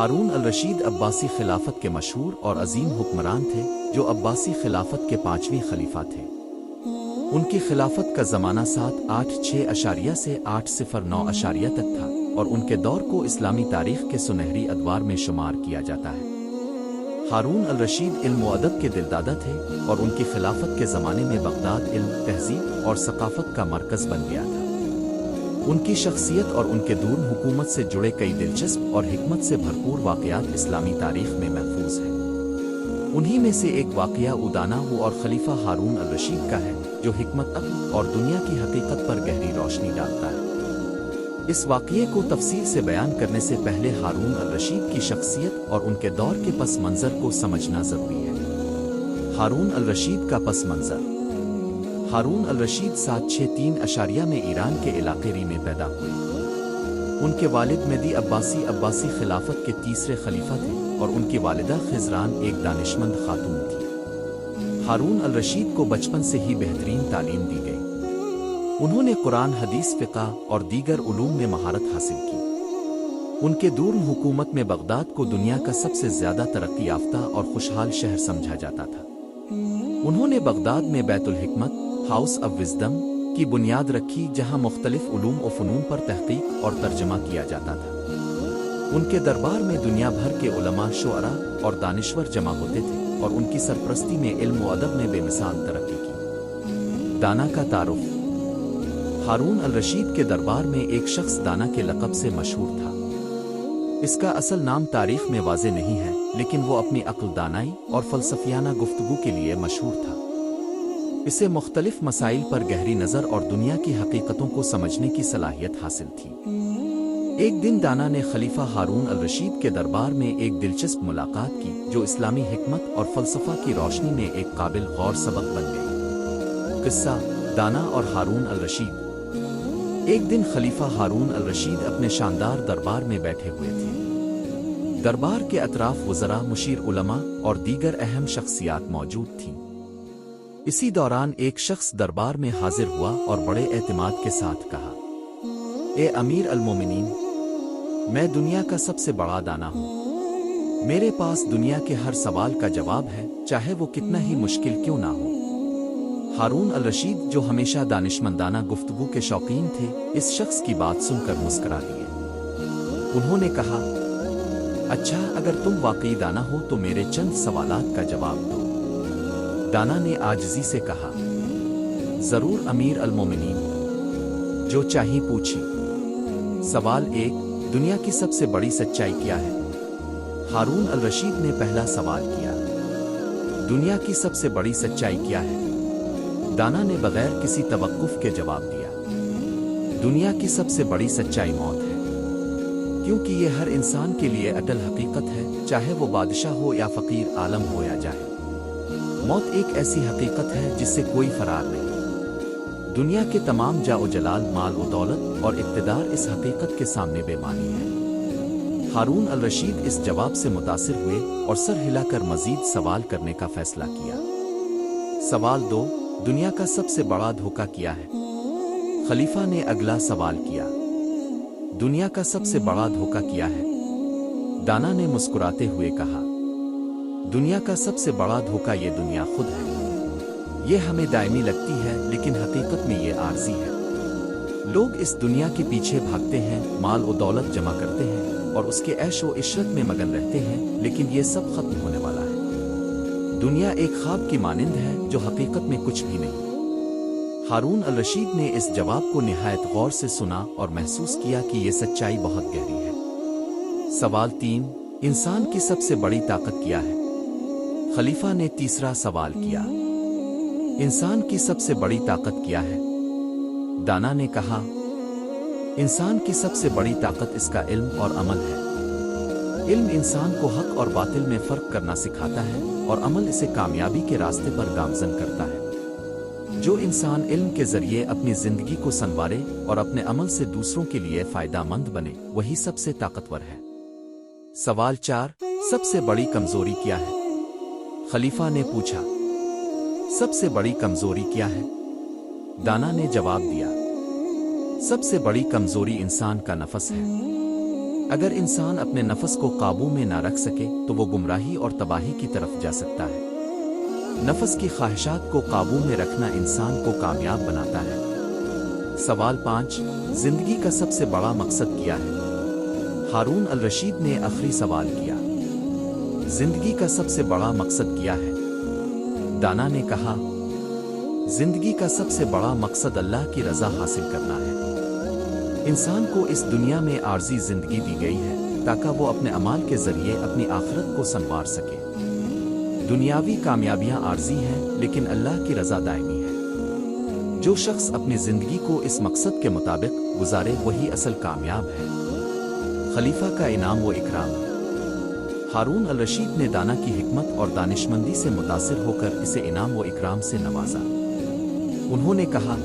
हारून अल-रशीद अब्बासी खिलाफत के मशहूर और अजीम हुक्मरान थे जो अब्बासी खिलाफत के 5वें खलीफा थे। उनकी खिलाफत का ज़माना 786 से 809 तक था और उनके दौर को इस्लामी तारीख के सुनहरी अदवार में शुमार किया जाता है। हारून अल-रशीद इल्म व अदब के दिलदादा थे और उनकी खिलाफत के ज़माने में बगदाद इल्म, तहज़ीब और सकाफ़त का मरकज़ बन गया था। उनकी शख्सियत और उनके दूर हुकूमत से जुड़े कई दिलचस्प और हिकमत से भरपूर वाक़यात इस्लामी तारीख में महफूज हैं। उन्हीं में से एक वाक़या उदाना हो और खलीफा हारून अल-रशीद का है जो हिकमत अक़ल और दुनिया की हकीकत पर गहरी रोशनी डालता है। इस वाक़ये को तफसील से बयान करने से पहले हारून अल-रशीद की शख्सियत और उनके दौर के पस मंज़र को समझना ज़रूरी है। हारून अल-रशीद का पस मंज़र। हारून अल-रशीद 763 में ईरान के इलाके री में पैदा हुए। उनके वालिद मेदी अब्बासी खिलाफत के तीसरे खलीफा थे और उनकी वालिदा खिज़रान एक दानिशमंद खातून थी। हारून अल-रशीद को बचपन से ही बेहतरीन तालीम दी गई। उन्होंने कुरान, हदीस, फ़िक़्ह और दीगर उलूम में महारत हासिल की। उनके दूर हुकूमत में बगदाद को दुनिया का सबसे ज़्यादा तरक्की याफ्ता और खुशहाल शहर समझा जाता था। उन्होंने बगदाद में बैतुल हिकमत, हाउस ऑफ विज़डम की बुनियाद रखी जहां मुख्तलिफ उलूम और फ़नून पर तहक़ीक़ और तर्जमा किया जाता था। उनके दरबार में दुनिया भर के उलमा, शुअरा और दानिश्वर जमा होते थे और उनकी सरपरस्ती में इल्म व अदब ने बेमिसाल तरक्की की। दाना का तारुफ। हारून अल-रशीद के दरबार में एक शख्स दाना के लक़ब से मशहूर था। इसका असल नाम तारीख़ में वाज़े नहीं है, लेकिन वो अपनी अक्ल, दानाई और फ़लसफ़ियाना गुफ्तगू के लिए मशहूर था। इसे मुख्तलिफ मसाइल पर गहरी नज़र और दुनिया की हकीकतों को समझने की सलाहियत हासिल थी। एक दिन दाना ने खलीफा हारून अल-रशीद के दरबार में एक दिलचस्प मुलाकात की जो इस्लामी हिकमत और फ़लसफ़ा की रोशनी में एक काबिल गौर सबक बन गई। किस्सा दाना और हारून अल-रशीद। एक दिन खलीफा हारून अल-रशीद अपने शानदार दरबार में बैठे हुए थे। दरबार के अतराफ वज़रा, मुशीर, उलमा और दीगर अहम शख्सियात मौजूद थीं। इसी दौरान एक शख्स दरबार में हाजिर हुआ और बड़े एतमाद के साथ कहा, ए अमीर अल-मोमिनीन, मैं दुनिया का सबसे बड़ा दाना हूँ। मेरे पास दुनिया के हर सवाल का जवाब है, चाहे वो कितना ही मुश्किल क्यों ना हो। हारून अल-रशीद, जो हमेशा दानिशमंदाना गुफ्तगू के शौकीन थे, इस शख्स की बात सुनकर मुस्करा दिए। उन्होंने कहा, अच्छा, अगर तुम वाकई दाना हो तो मेरे चंद सवालात का जवाब दो। दाना ने आजिज़ी से कहा, ज़रूर अमीर अल-मोमिनीन, जो चाहिए पूछिए। सवाल 1, दुनिया की सबसे बड़ी सच्चाई क्या है? हारून अल-रशीद ने पहला सवाल किया, दुनिया की सबसे बड़ी सच्चाई क्या है? दाना ने बगैर किसी तवक्कुफ के जवाब दिया, दुनिया की सबसे बड़ी सच्चाई मौत है, क्योंकि ये हर इंसान के लिए अटल हकीकत है, चाहे वो बादशाह हो या फ़कीर, आलम हो या जाहिल। मौत एक ऐसी हकीकत है जिससे कोई फरार नहीं। दुनिया के तमाम जाओ जलाल, माल व दौलत और इक़्तिदार इस हकीकत के सामने बेमानी है। हारून अल-रशीद इस जवाब से मुतासिर हुए और सर हिलाकर मज़ीद सवाल करने का फैसला किया। सवाल 2, दुनिया का सबसे बड़ा धोखा क्या है? खलीफा ने अगला सवाल किया, दुनिया का सबसे बड़ा धोखा क्या है? दाना ने मुस्कुराते हुए कहा, दुनिया का सबसे बड़ा धोखा ये दुनिया खुद है। ये हमें दायमी लगती है, लेकिन हकीकत में ये आर्जी है। लोग इस दुनिया के पीछे भागते हैं, माल और दौलत जमा करते हैं और उसके ऐश व इशरत में मगन रहते हैं, लेकिन ये सब खत्म होने वाला है। दुनिया एक ख्वाब की मानिंद है जो हकीकत में कुछ भी नहीं। हारून अल-रशीद ने इस जवाब को निहायत गौर से सुना और महसूस किया कि ये सच्चाई बहुत गहरी है। सवाल 3, इंसान की सबसे बड़ी ताकत क्या है? खलीफा ने तीसरा सवाल किया, इंसान की सबसे बड़ी ताकत क्या है? दाना ने कहा, इंसान की सबसे बड़ी ताकत इसका इल्म और अमल है। इल्म इंसान को हक और बातिल में फ़र्क करना सिखाता है और अमल इसे कामयाबी के रास्ते पर गामज़न करता है। जो इंसान इल्म के ज़रिए अपनी ज़िंदगी को संवारे और अपने अमल से दूसरों के लिए फ़ायदामंद बने, वही सबसे ताकतवर है। सवाल 4, सबसे बड़ी कमज़ोरी क्या है? खलीफा ने पूछा, सबसे बड़ी कमज़ोरी क्या है? दाना ने जवाब दिया, सबसे बड़ी कमज़ोरी इंसान का नफस है। اگر انسان اپنے نفس کو قابو میں نہ رکھ سکے تو وہ گمراہی اور تباہی کی طرف جا سکتا ہے۔ نفس کی خواہشات کو قابو میں رکھنا انسان کو کامیاب بناتا ہے۔ سوال 5، زندگی کا سب سے بڑا مقصد کیا ہے؟ ہارون الرشید نے آخری سوال کیا۔ زندگی کا سب سے بڑا مقصد کیا ہے؟ دانا نے کہا، زندگی کا سب سے بڑا مقصد اللہ کی رضا حاصل کرنا ہے۔ انسان کو اس دنیا میں عارضی زندگی دی گئی ہے تاکہ وہ اپنے اعمال کے ذریعے اپنی آخرت کو سنوار سکے۔ دنیاوی کامیابیاں عارضی ہیں لیکن اللہ کی رضا دائمی ہے۔ جو شخص اپنی زندگی کو اس مقصد کے مطابق گزارے وہی اصل کامیاب ہے۔ خلیفہ کا انعام و اکرام۔ ہارون الرشید نے دانا کی حکمت اور دانشمندی سے متاثر ہو کر اسے انعام و اکرام سے نوازا۔ انہوں نے کہا،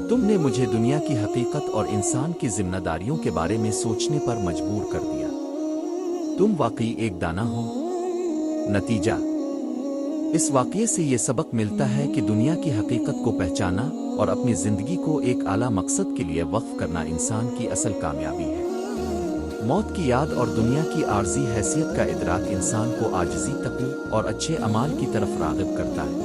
تم نے مجھے دنیا کی حقیقت اور انسان کی ذمہ داریوں کے بارے میں سوچنے پر مجبور کر دیا۔ تم واقعی ایک دانا ہو۔ نتیجہ، اس واقعے سے یہ سبق ملتا ہے کہ دنیا کی حقیقت کو پہچانا اور اپنی زندگی کو ایک اعلیٰ مقصد کے لیے وقف کرنا انسان کی اصل کامیابی ہے۔ موت کی یاد اور دنیا کی عارضی حیثیت کا ادراک انسان کو عاجزی، تقوی اور اچھے اعمال کی طرف راغب کرتا ہے۔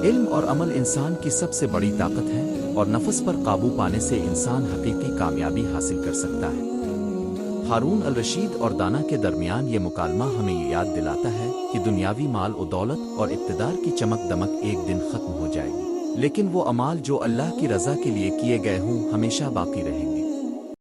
علم اور عمل انسان کی سب سے بڑی طاقت ہے اور نفس پر قابو پانے سے انسان حقیقی کامیابی حاصل کر سکتا ہے۔ ہارون الرشید اور دانا کے درمیان یہ مکالمہ ہمیں یہ یاد دلاتا ہے کہ دنیاوی مال و دولت اور اقتدار کی چمک دمک ایک دن ختم ہو جائے گی، لیکن وہ اعمال جو اللہ کی رضا کے لیے کیے گئے ہوں ہمیشہ باقی رہیں گے۔